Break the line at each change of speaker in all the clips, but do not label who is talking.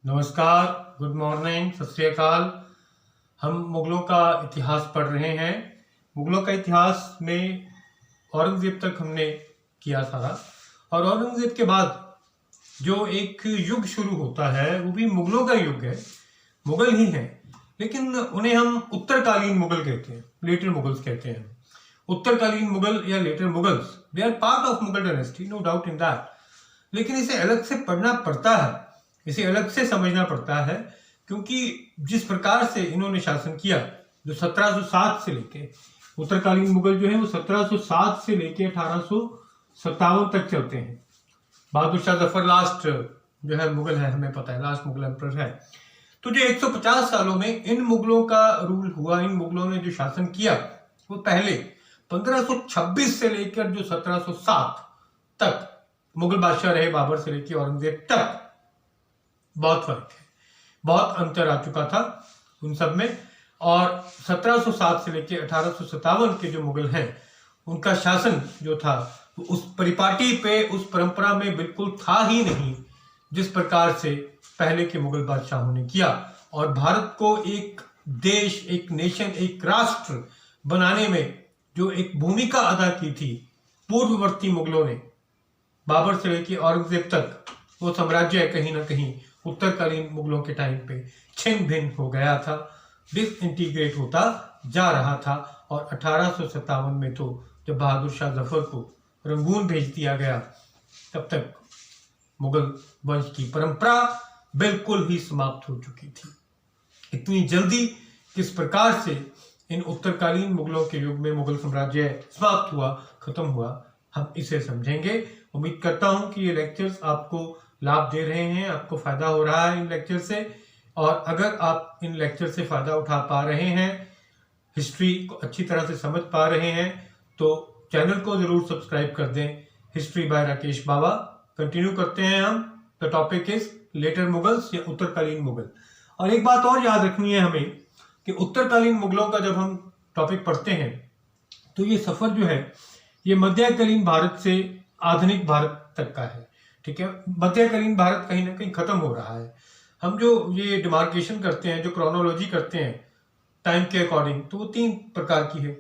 नमस्कार, good morning, सत श्री अकाल। हम मुगलों का इतिहास पढ़ रहे हैं। मुगलों का इतिहास में औरंगजेब तक हमने किया सारा, और औरंगजेब के बाद जो एक युग शुरू होता है वो भी मुगलों का युग है, मुगल ही है, लेकिन उन्हें हम उत्तरकालीन मुगल कहते हैं, लेटर मुगल्स कहते हैं। उत्तरकालीन मुगल या later Mughals, they are part of Mughal dynasty, no doubt in that, लेकिन इसे अलग से पढ़ना पड़ता है, इसे अलग से समझना पड़ता है, क्योंकि जिस प्रकार से इन्होंने शासन किया, जो 1707 से लेके उत्तरकालीन मुगल जो है वो 1707 से लेके 1857 तक चलते हैं। बहादुर शाह जफर लास्ट जो है मुगल है, हमें पता है, लास्ट मुगल एम्परर है। तो जो 150 सालों में इन मुगलों का रूल हुआ, इन मुगलों ने जो शासन किया, वो पहले 1526 से लेकर जो 1707 तक मुगल बादशाह रहे, बाबर से लेकर औरंगजेब तक, बहुत फर्क है, बहुत अंतर आ चुका था उन सब में। और 1707 से लेकर 1857 के जो मुगल हैं, उनका शासन जो था उस परिपाटी पे, उस परंपरा में बिल्कुल था ही नहीं जिस प्रकार से पहले के मुगल बादशाहों ने किया। और भारत को एक देश, एक नेशन, एक राष्ट्र बनाने में जो एक भूमिका अदा की थी पूर्ववर्ती मुगलों ने, बाबर से लेकर औरंगजेब तक, वो साम्राज्य कहीं ना कहीं उत्तरकालीन मुगलों के टाइम पे छिन्न भिन्न हो गया था, डिसइंटीग्रेट होता जा रहा था। और 1857 में तो जब बहादुर शाह जफर को रंगून भेज दिया गया, तब तक मुगल वंश की परंपरा बिल्कुल ही समाप्त हो चुकी थी। इतनी जल्दी किस प्रकार से इन उत्तरकालीन मुगलों के युग में मुगल साम्राज्य समाप्त हुआ, खत्म हुआ, हम इसे समझेंगे। उम्मीद करता हूं कि ये लेक्चर्स आपको लाभ दे रहे हैं, आपको फायदा हो रहा है इन लेक्चर से। और अगर आप इन लेक्चर से फायदा उठा पा रहे हैं, हिस्ट्री को अच्छी तरह से समझ पा रहे हैं, तो चैनल को जरूर सब्सक्राइब कर दें। History by Rakesh Baba. Continue करते हैं हम। The topic is later Mughals या उत्तरकालीन मुगल। और एक बात और याद रखनी है हमें कि उत्तरकालीन मुगलों का जब हम टॉपिक पढ़ते हैं, तो ये सफर जो है ये मध्यकालीन भारत से आधुनिक भारत तक का है। ठीक है, मध्यकालीन भारत कहीं ना कहीं खत्म हो रहा है। हम जो ये डिमार्केशन करते हैं, जो क्रोनोलॉजी करते हैं टाइम के अकॉर्डिंग, तो वो 3 प्रकार की है।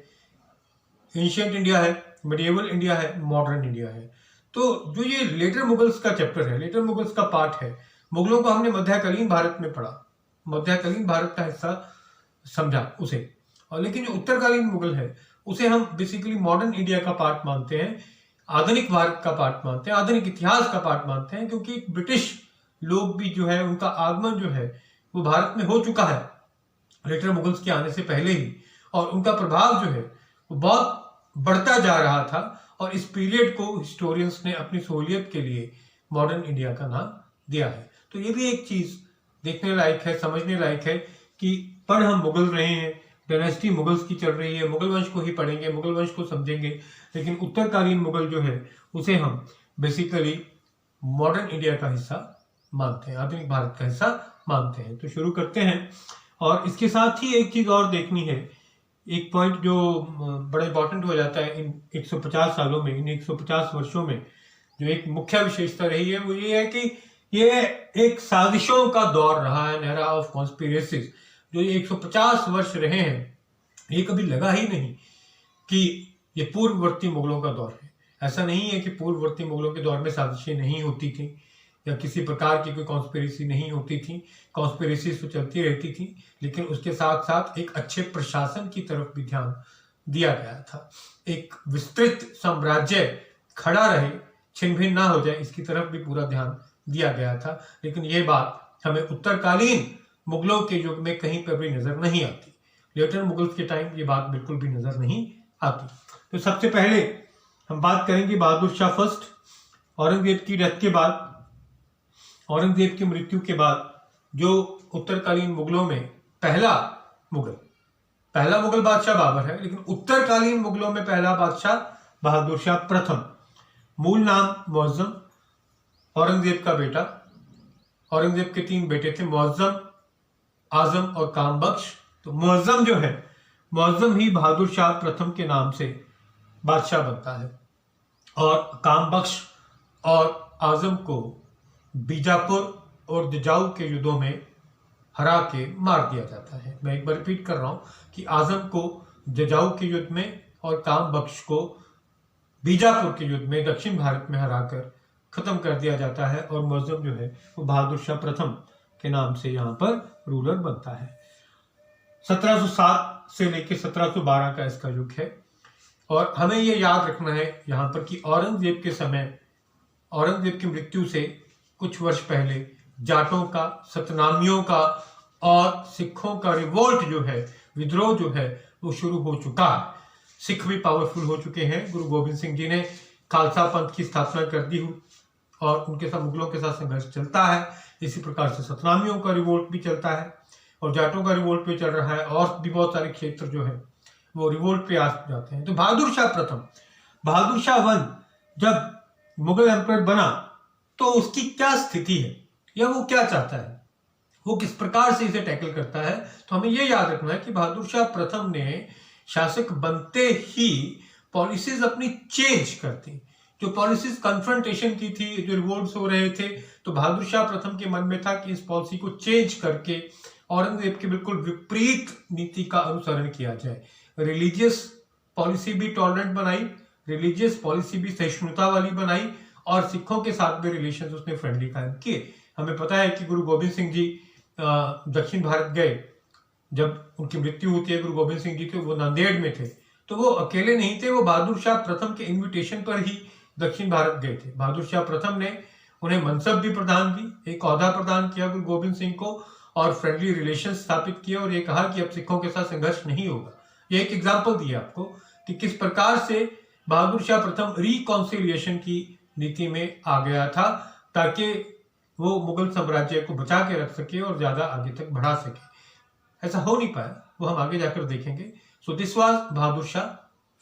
एंशिएंट इंडिया है, मिडिएवल इंडिया है, मॉडर्न इंडिया है। तो जो ये लेटर मुगल्स का चैप्टर है, लेटर मुगल्स का पार्ट है, मुगलों को हमने मध्यकालीन भारत में पढ़ा, मध्यकालीन भारत का हिस्सा समझा उसे। और लेकिन जो उत्तरकालीन मुगल है उसे हम बेसिकली मॉडर्न इंडिया का पार्ट मानते हैं, आधुनिक भारत का पार्ट मानते हैं, आधुनिक इतिहास का पार्ट मानते हैं, क्योंकि ब्रिटिश लोग भी जो है, उनका आगमन जो है वो भारत में हो चुका है लेटर मुगल्स के आने से पहले ही, और उनका प्रभाव जो है वो बहुत बढ़ता जा रहा था। और इस पीरियड को हिस्टोरियंस ने अपनी सहूलियत के लिए मॉडर्न इंडिया का नाम दिया है। तो ये भी एक चीज देखने लायक है, समझने लायक है कि पढ़ हम मुगल रहे हैं, डायनेस्टी मुगल्स की चल रही है, मुगल वंश को ही पढ़ेंगे, मुगल वंश को समझेंगे, लेकिन उत्तरकालीन मुगल जो है उसे हम बेसिकली मॉडर्न इंडिया का हिस्सा मानते हैं, आधुनिक भारत का हिस्सा मानते हैं। तो शुरू करते हैं। और इसके साथ ही एक चीज और देखनी है, एक पॉइंट जो बड़ा इंपॉर्टेंट हो जाता है इन 150 सालों में, इन 150 वर्षों में, जो एक मुख्य विशेषता रही है वो ये है कि ये एक साजिशों का दौर रहा है, एरा ऑफ कॉन्स्पिरेसीज। जो ये 150 वर्ष रहे हैं, ये कभी लगा ही नहीं कि ये पूर्ववर्ती मुगलों का दौर है। ऐसा नहीं है कि पूर्ववर्ती मुगलों के दौर में साजिशें नहीं होती थी या किसी प्रकार की कोई कॉन्स्पिरेसी नहीं होती थी, कॉन्स्पिरेसी तो चलती रहती थी, लेकिन उसके साथ साथ एक अच्छे प्रशासन की तरफ भी ध्यान दिया गया था। एक विस्तृत साम्राज्य खड़ा रहे, छिन्न भिन्न ना हो जाए, इसकी तरफ भी पूरा ध्यान दिया गया था। लेकिन ये बात हमें उत्तरकालीन मुगलों के युग में कहीं पर भी नजर नहीं आती। लेटर मुगल्स के टाइम ये बात बिल्कुल भी नजर नहीं आती। तो सबसे पहले हम बात करेंगे बहादुर शाह फर्स्ट। औरंगजेब की डेथ के बाद, औरंगजेब की मृत्यु के बाद, जो उत्तरकालीन मुगलों में पहला मुगल बादशाह बाबर है, लेकिन उत्तरकालीन मुगलों में पहला बादशाह बहादुर शाह प्रथम। मूल नाम मुअज्जम, औरंगजेब का बेटा। औरंगजेब के 3 बेटे थे, मुअज्जम, आजम और कामबख्श। तो मुअज्जम जो है, मुअज्जम ही बहादुर शाह प्रथम के नाम से बादशाह बनता है। और कामबख्श और आजम को बीजापुर और जजाऊ के युद्धों में हरा के मार दिया जाता है। मैं एक बार रिपीट कर रहा हूँ कि आजम को जजाऊ के युद्ध में और काम बख्श को बीजापुर के युद्ध में दक्षिण भारत में हराकर खत्म कर दिया जाता है और मुअज्जम जो है वो बहादुर शाह प्रथम के नाम से यहाँ पर रूलर बनता है। 1707 से लेकर 1712 का इसका युग है। और हमें ये याद रखना है यहाँ पर कि औरंगजेब के समय, औरंगजेब की मृत्यु से कुछ वर्ष पहले जाटों का, सतनामियों का और सिखों का रिवोल्ट जो है, विद्रोह जो है वो शुरू हो चुका है। सिख भी पावरफुल हो चुके हैं। गुरु गोबिंद सिंह जी ने खालसा पंथ की स्थापना कर दी और उनके साथ मुगलों के साथ संघर्ष चलता है। इसी प्रकार से सतनामियों का रिवोल्ट भी चलता है और जाटों का रिवोल्ट भी चल रहा है और भी बहुत सारे क्षेत्र जो है वो रिवोल्ट पे आ जाते हैं। तो बहादुर शाह प्रथम, बहादुर शाह वन जब मुगल एम्परर बना तो उसकी क्या स्थिति है या वो क्या चाहता है, वो किस प्रकार से इसे टैकल करता है। तो हमें ये याद रखना है कि बहादुर शाह प्रथम ने शासक बनते ही पॉलिसीज अपनी चेंज कर दी। जो पॉलिसीज कन्फ्रंटेशन की थी, जो रिवोल्ट्स हो रहे थे, तो बहादुर शाह प्रथम के मन में था कि इस पॉलिसी को चेंज करके औरंगजेब के बिल्कुल विपरीत नीति का अनुसरण किया जाए। रिलीजियस पॉलिसी भी टॉलरेंट बनाई, रिलीजियस पॉलिसी भी सहिष्णुता वाली बनाई और सिखों के साथ भी रिलेशन उसने फ्रेंडली कायम किए। हमें पता है कि गुरु गोबिंद सिंह जी दक्षिण भारत गए, जब उनकी मृत्यु होती है गुरु गोबिंद सिंह जी के, वो नांदेड़ में थे, तो वो अकेले नहीं थे, वो बहादुर शाह प्रथम के इन्विटेशन पर ही दक्षिण भारत गए थे। बहादुर शाह प्रथम ने उन्हें मनसब भी प्रदान की, एक ओहदा प्रदान किया गुरु गोबिंद सिंह को और फ्रेंडली रिलेशन स्थापित किया और ये कहा कि अब सिखों के साथ संघर्ष नहीं होगा। ये एक एग्जाम्पल दिया आपको कि किस प्रकार से बहादुर शाह प्रथम रिकॉन्सिलिएशन की नीति में आ गया था ताकि वो मुगल साम्राज्य को बचा के रख सके और ज्यादा आगे तक बढ़ा सके। ऐसा हो नहीं पाया, वो हम आगे जाकर देखेंगे। So this was Bahadur Shah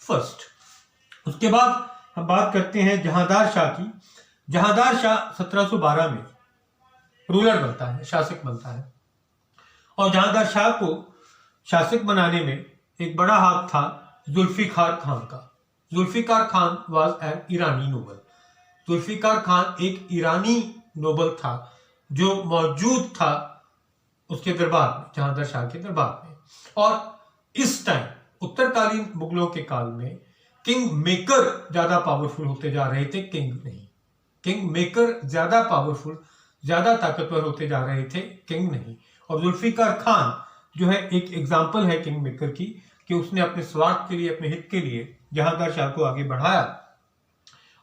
first. उसके बाद हम बात करते हैं जहांदार शाह की। जहांदार शाह 1712 में रूलर बनता है, शासक बनता है और जहांदार शाह को शासक बनाने में एक बड़ा हाथ था जुल्फिकार खान का। Zulfikar Khan was an Irani noble. Zulfikar Khan एक ईरानी नोबल था जो मौजूद था उसके दरबार में, जहांदार शाह के दरबार में। और इस टाइम उत्तरकालीन मुगलों के काल में किंग मेकर ज्यादा पावरफुल होते जा रहे थे, किंग नहीं। किंग मेकर ज्यादा पावरफुल, ज्यादा ताकतवर होते जा रहे थे, किंग नहीं। और जुल्फिकार खान जो है एक एग्जाम्पल है किंग मेकर की कि उसने अपने स्वार्थ के लिए, अपने हित के लिए जहांदार शाह को आगे बढ़ाया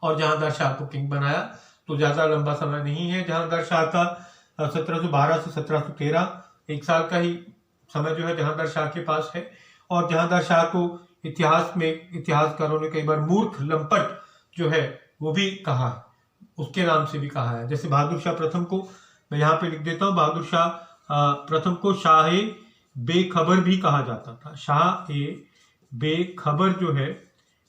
और जहांदार शाह को किंग बनाया। तो ज्यादा लंबा समय नहीं है जहांदार शाह का, 1712 से 1713 एक साल का ही समय जो है जहांदार शाह के पास है। और जहांदार शाह को इतिहास में इतिहासकारों ने कई बार मूर्ख लंपट जो है वो भी कहा है, उसके नाम से भी कहा है। जैसे बहादुर शाह प्रथम को मैं यहाँ पे लिख देता हूँ, बहादुर शाह प्रथम को शाह ए बेखबर भी कहा जाता था। शाह ए बेखबर जो है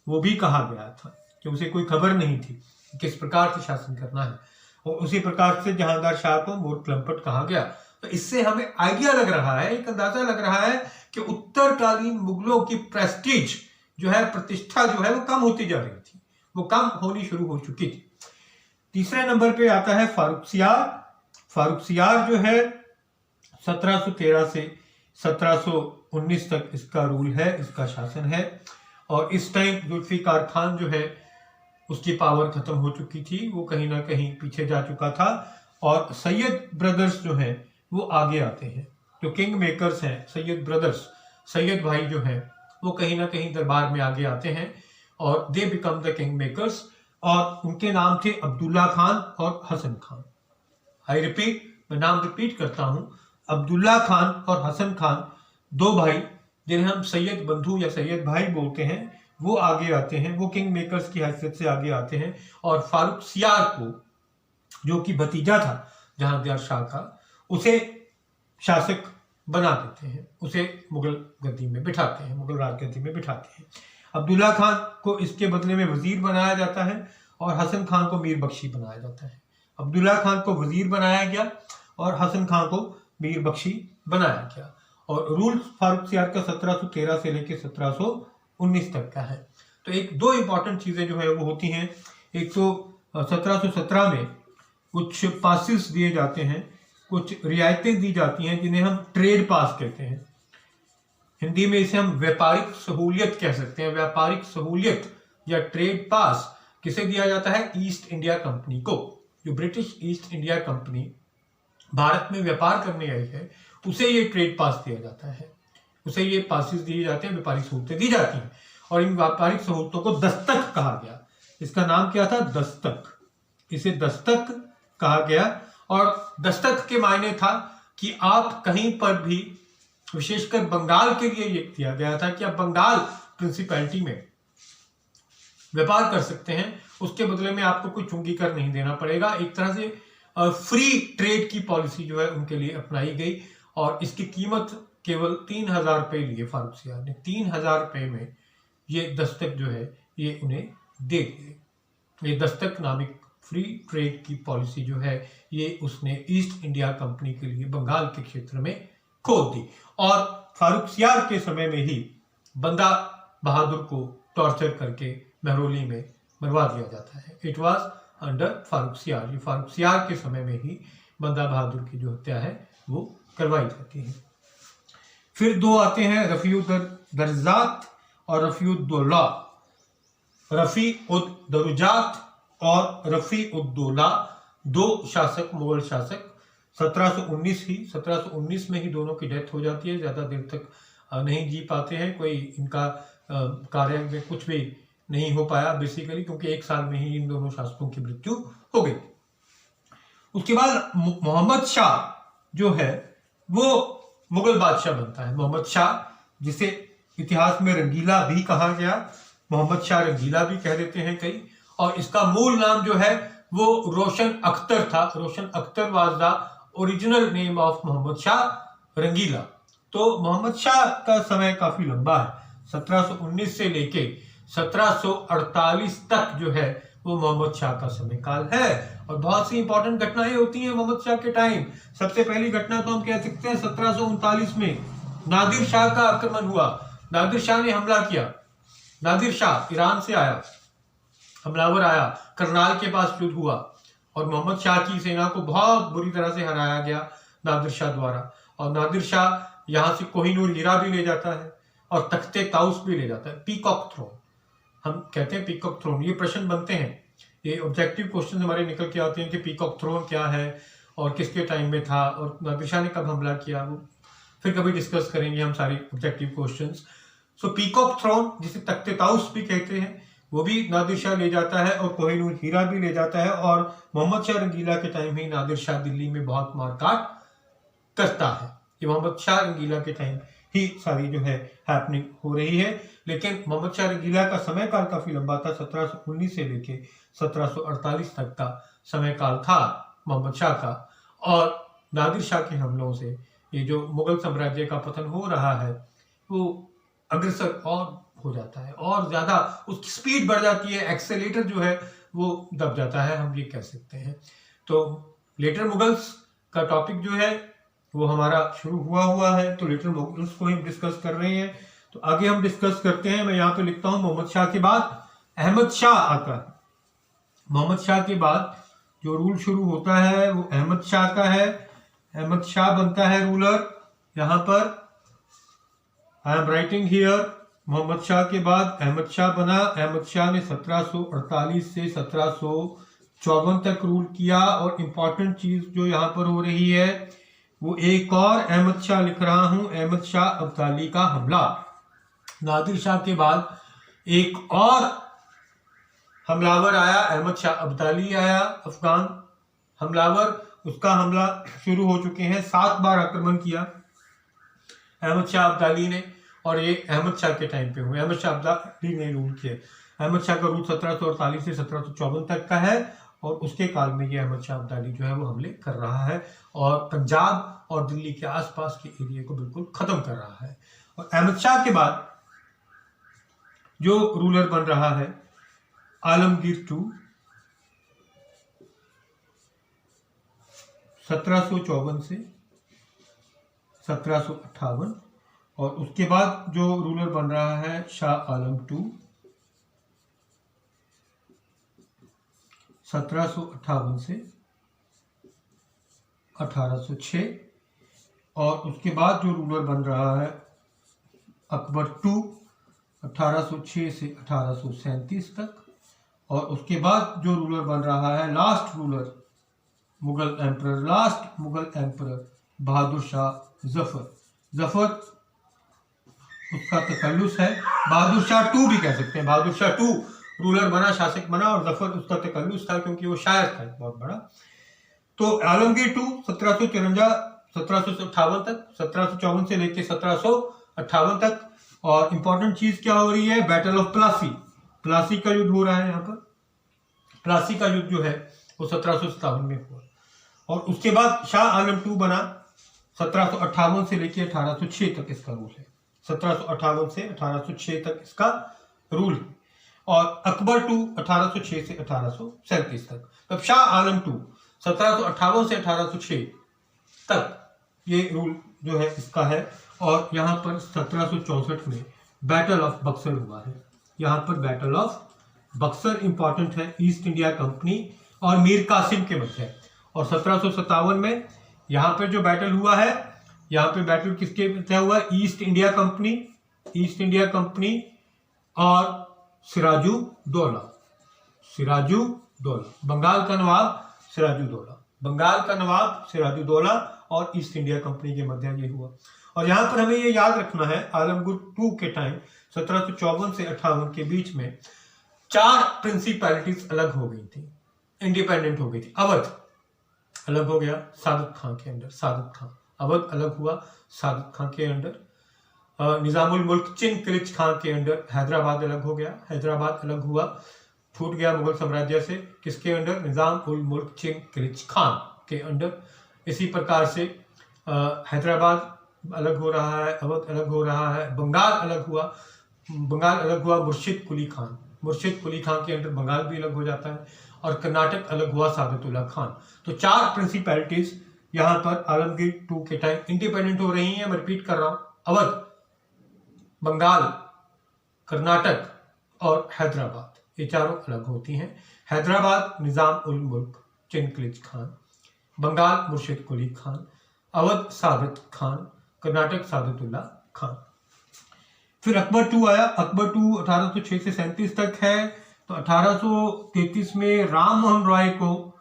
वो भी कहा गया था कि उसे कोई खबर नहीं थी किस प्रकार से शासन करना है। और उसी प्रकार से जहांदार शाह को मूर्ख लंपट कहा गया। तो इससे हमें आइडिया लग रहा है, एक अंदाजा लग रहा है कि उत्तरकालीन मुगलों की प्रेस्टीज जो है, प्रतिष्ठा जो है वो कम होती जा रही थी, वो कम होनी शुरू हो चुकी थी। तीसरे नंबर पे आता है फारुख सियार। फारुख सियार जो है 1713 से 1719 तक इसका रूल है, इसका शासन है। और इस टाइम जुल्फिकार खान जो है उसकी पावर खत्म हो चुकी थी, वो कहीं ना कहीं पीछे जा चुका था। और सैयद ब्रदर्स जो हैं वो आगे आते हैं, जो किंग मेकर्स हैं, सैयद ब्रदर्स, सैयद भाई जो हैं वो कहीं ना कहीं दरबार में आगे आते हैं और they become the king makers. और उनके नाम थे अब्दुल्ला खान और हसन खान। आई रिपीट, मैं नाम रिपीट करता हूं, अब्दुल्ला खान और हसन खान, दो भाई जिन्हें हम सैयद बंधु या सैयद भाई बोलते हैं, वो आगे आते हैं, वो किंग मेकर्स की हैसियत से आगे आते हैं। और फारुख सियार को, जो कि भतीजा था जहांदार शाह का, उसे शासक बना देते हैं, उसे मुगल गद्दी में बिठाते हैं, मुगल राज गद्दी में बिठाते हैं। अब्दुल्ला खान को इसके बदले में वजीर बनाया जाता है और हसन खान को मीर बख्शी बनाया जाता है। अब्दुल्ला खान को वजीर बनाया गया और हसन खान को मीर बख्शी बनाया गया। और रूल फारुख सियार का 1713 से लेकर 1719 तक का है। तो एक दो इंपॉर्टेंट चीजें जो है वो होती हैं। एक तो 1717 में कुछ पासिस दिए जाते हैं कुछ रियायतें दी जाती हैं जिन्हें हम ट्रेड पास कहते हैं। हिंदी में इसे हम व्यापारिक सहूलियत कह सकते हैं। व्यापारिक सहूलियत या ट्रेड पास किसे दिया जाता है? ईस्ट इंडिया कंपनी को। जो British east India company Bharat में व्यापार करने आई है उसे ये ट्रेड पास दिया जाता है, उसे ये पासिस दिए जाते हैं, व्यापारिक सहूलतें दी जाती हैं। और इन व्यापारिक सहूलतों को दस्तक कहा गया। इसका नाम क्या था? दस्तक। इसे दस्तक कहा गया। और दस्तक के मायने था कि आप कहीं पर भी, विशेषकर बंगाल के लिए ये किया गया था कि आप बंगाल प्रिंसिपैलिटी में व्यापार कर सकते हैं, उसके बदले में आपको कोई चुंगी कर नहीं देना पड़ेगा। एक तरह से फ्री ट्रेड की पॉलिसी जो है उनके लिए अपनाई गई। और इसकी कीमत केवल 3,000 रुपये लिए फारूक सियार ने। 3,000 रुपये में ये दस्तक जो है ये उन्हें दे दिए। ये दस्तक नामिक फ्री ट्रेड की पॉलिसी जो है ये उसने ईस्ट इंडिया कंपनी के लिए बंगाल के क्षेत्र में खोल दी। और फारूक सियार के समय में ही बंदा बहादुर को टॉर्चर करके महरौली में मरवा दिया जाता है। इट वॉज अंडर फारूक सियार। ये फारूक सियार के समय में ही बंदा बहादुर की जो हत्या है वो करवाई जाती है। फिर दो आते हैं, रफ़ी-उद-दरजात और रफ़ी-उद-दौला। रफ़ी-उद-दरजात और रफ़ी-उद-दौला दो शासक, मुगल शासक। 1719 में ही दोनों की डेथ हो जाती है। ज़्यादा देर तक नहीं जी पाते हैं, कोई इनका कार्य में कुछ भी नहीं हो पाया बेसिकली, क्योंकि 1 साल में ही इन दोनों शासकों की मृत्यु हो गई। उसके बाद मोहम्मद शाह जो है वो मुगल बादशाह बनता है। मोहम्मद शाह, जिसे इतिहास में रंगीला भी कहा गया, मोहम्मद शाह रंगीला भी कह देते हैं कई। और इसका मूल नाम जो है वो रोशन अख्तर था। Roshan Akhtar was the original name of Mohammad Shah Rangila. तो मोहम्मद शाह का समय काफी लंबा है। 1719 से लेके 1748 तक जो है वो मोहम्मद शाह का समय काल है। और बहुत सी इंपॉर्टेंट घटनाएं होती हैं मोहम्मद शाह के टाइम। सबसे पहली घटना तो हम कह सकते हैं 1739 में नादिर शाह का आक्रमण हुआ। नादिर शाह ने हमला किया। नादिर शाह ईरान से आया, हमलावर आया, करनाल के पास युद्ध हुआ और मोहम्मद शाह की सेना को बहुत बुरी तरह से हराया गया नादिर शाह द्वारा। और नादिर शाह यहाँ से कोहिनूर हीरा भी ले जाता है और तख्ते ताउस भी ले जाता है। पीकॉक थ्रोन हम कहते हैं, पीकॉक थ्रोन। ये प्रश्न बनते हैं, ये ऑब्जेक्टिव क्वेश्चन हमारे निकल के आते हैं कि पीकॉक थ्रोन क्या है और किसके टाइम में था और नादिर शाह ने कब हमला किया। वो फिर कभी डिस्कस करेंगे हम सारे ऑब्जेक्टिव क्वेश्चंस। सो पीकॉक थ्रोन, जिसे तख्ते ताउस भी कहते हैं, वो भी नादिर शाह ले जाता है और कोहिनूर हीरा भी ले जाता है। और मोहम्मद शाह रंगीला के टाइम ही नादिर शाह दिल्ली में बहुत मारकाट करता है। ये मोहम्मद शाह रंगीला के टाइम ही सारी जो है हैपनिंग हो रही है। लेकिन मोहम्मद शाह रंगीला का समय काल काफी लंबा था। 1719 से लेके 1748 तक का समय काल था मोहम्मद शाह का। और नादिर शाह के हमलों से ये जो मुगल साम्राज्य का पतन हो रहा है वो अग्रसर और हो जाता है और ज्यादा उसकी स्पीड बढ़ जाती है। एक्सेलेटर जो है वो दब जाता है, हम ये कह सकते हैं। तो लेटर मुगल्स का टॉपिक जो है वो हमारा शुरू हुआ है। तो लेटर मुगल्स को हम डिस्कस कर रहे हैं। तो आगे हम डिस्कस करते हैं। मैं यहाँ पे लिखता हूँ मोहम्मद शाह के बाद अहमद शाह आता है। मोहम्मद शाह के बाद जो रूल शुरू होता है वो अहमद शाह का है। अहमद शाह बनता है रूलर। यहाँ पर I am writing here, Mohammad Shah के बाद अहमद शाह बना। अहमद शाह ने 1748 से 1754 तक रूल किया। और इम्पॉर्टेंट चीज जो यहाँ पर हो रही है वो एक और अहमद शाह लिख रहा हूं, अहमद शाह अब्दाली का हमला। नादिर शाह के बाद एक और हमलावर आया, अहमद शाह अब्दाली आया, अफगान हमलावर। उसका हमला शुरू हो चुके हैं। 7 बार आक्रमण किया अहमद शाह अब्दाली ने और ये अहमद शाह के टाइम पे हुए। अहमद शाह अब्दाली ने रूल किया। अहमद शाह का रूल 1748 से 1754 तक का है और उसके काल में ये अहमद शाह अब्दाली जो है वो हमले कर रहा है और पंजाब और दिल्ली के आसपास के एरिया को बिल्कुल खत्म कर रहा है। और अहमद शाह के बाद जो रूलर बन रहा है आलमगीर II, 1754 से 1758। और उसके बाद जो रूलर बन रहा है शाह आलम II, 1758 से 1806 और उसके बाद जो रूलर बन रहा है अकबर टू 1806 से 1837 तक, और उसके बाद जो रूलर बन रहा है last ruler last Mughal emperor Bahadur Shah Zafar उसका तकल्लुस है। बहादुर शाह टू भी कह सकते हैं, बहादुर शाह टू रूलर बना, शासक बना, और जफर उसका तकल्लुस था क्योंकि वो शायर था बहुत बड़ा। तो आलमगीर टू 1758 तक, 1754 से लेकर 1758 तक। और इंपॉर्टेंट चीज क्या हो रही है, बैटल ऑफ प्लासी का युद्ध हो रहा है। यहाँ पर प्लासी का युद्ध जो है वो 1757 में हुआ, और उसके बाद शाह आलम टू बना 1758 से लेकर 1806 तक इसका रूल है। 1758 से 1806 तक इसका रूल है। और अकबर टू 1806 से 1837 तक। तब शाह आलम टू 1758 से 1806 तक ये रूल जो है इसका है। और यहाँ पर 1764 में बैटल ऑफ बक्सर हुआ है। यहाँ पर बैटल ऑफ बक्सर इंपॉर्टेंट है, ईस्ट इंडिया कंपनी और मीर कासिम के मध्य। और 1757 में यहाँ पर जो बैटल हुआ है, यहाँ पे बैटल किसके मध्य हुआ, ईस्ट इंडिया कंपनी और सिराजुद्दौला, बंगाल का नवाब सिराजुद्दौला और ईस्ट इंडिया कंपनी के मध्य ये हुआ। और यहाँ पर हमें ये याद रखना है, आलमगीर टू के टाइम 1754 से 58 के बीच में 4 प्रिंसिपैलिटीज अलग हो गई थी, इंडिपेंडेंट हो गई थी। अवध अलग हो गया सादत खां के अंडर, अवध अलग हुआ सादत खां के अंडर। निजामुल मुल्क चिनक्लिच खां के अंडर हैदराबाद अलग हो गया, हैदराबाद अलग हुआ, छूट गया मुगल साम्राज्य से। किसके अंडर, निजाम उल मुल्क चिनक्लिच खान के अंडर। इसी प्रकार से हैदराबाद अलग हो रहा है, अवध अलग हो रहा है, बंगाल अलग हुआ मुर्शिद कुली खान के अंडर बंगाल भी अलग हो जाता है, और कर्नाटक अलग हुआ सादतुल्ला खान। तो 4 प्रिंसिपैलिटीज यहाँ पर आलमगीर टू के टाइम इंडिपेंडेंट हो रही हैं। मैं रिपीट कर रहा हूँ, अवध, बंगाल, कर्नाटक और हैदराबाद, ये चारों अलग होती हैं। हैदराबाद निजाम उल मुल्क चिनक्लिच खान, बंगाल मुर्शिद कुली खान, अवध सादत खान, कर्नाटक सादतुल्ला खान। फिर अकबर टू आया, अकबर टू 1806 से 37 तक है। तो 1833 में राम मोहन रॉय को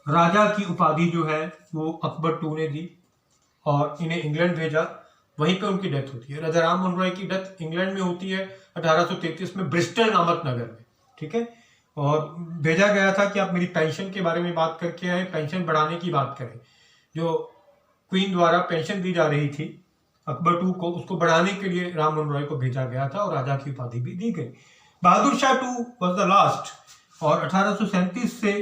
राजा की उपाधि जो है वो अकबर टू ने दी और इन्हें इंग्लैंड भेजा, वहीं पे उनकी डेथ होती है। राजा राम मोहन रॉय की डेथ इंग्लैंड में होती है 1833 में ब्रिस्टल नामक नगर में, ठीक है। और भेजा गया था कि आप मेरी पेंशन के बारे में बात करके आए, पेंशन बढ़ाने की बात करें। जो क्वीन द्वारा पेंशन दी जा रही थी अकबर टू को, उसको बढ़ाने के लिए राम मोहन रॉय को भेजा गया था और राजा की उपाधि भी दी गई। Bahadur Shah two was the last, और 1837 से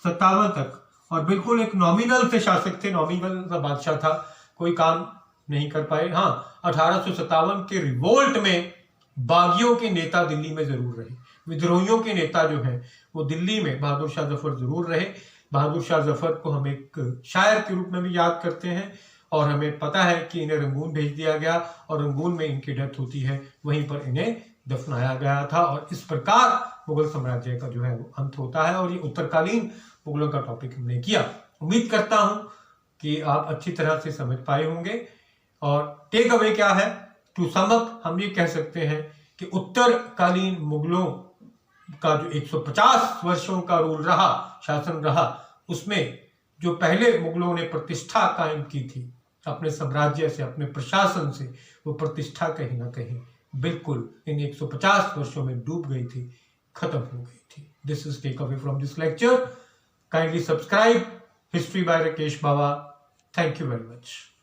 57 तक, और बिल्कुल एक नॉमिनल से शासक थे, नॉमिनल का बादशाह था, कोई काम नहीं कर पाए। हाँ, 1857 के रिवोल्ट में बागियों के नेता दिल्ली में जरूर रहे, विद्रोहियों के नेता जो हैं वो दिल्ली में बहादुर शाह जफर जरूर रहे। बहादुर शाह जफर को हम एक शायर के रूप में भी याद करते हैं, और हमें पता है कि इन्हें रंगून भेज दिया गया और रंगून में इनकी डेथ होती है, वहीं पर इन्हें दफनाया गया था। और इस प्रकार मुगल साम्राज्य का जो है वो अंत होता है। और ये उत्तरकालीन मुगलों का टॉपिक हमने किया। उम्मीद करता हूं कि आप अच्छी तरह से समझ पाए होंगे। और टेक अवे क्या है, टू सम अप हम ये कह सकते हैं कि उत्तरकालीन मुगलों का जो 150 वर्षों का रूल रहा, शासन रहा, उसमें जो पहले मुगलों ने प्रतिष्ठा कायम की थी अपने साम्राज्य से, अपने प्रशासन से, वो प्रतिष्ठा कहीं ना कहीं बिल्कुल इन 150 वर्षों में डूब गई थी, खत्म हो गई थी। This is take away from this lecture. Kindly subscribe history by Rakesh Baba. Thank you very much.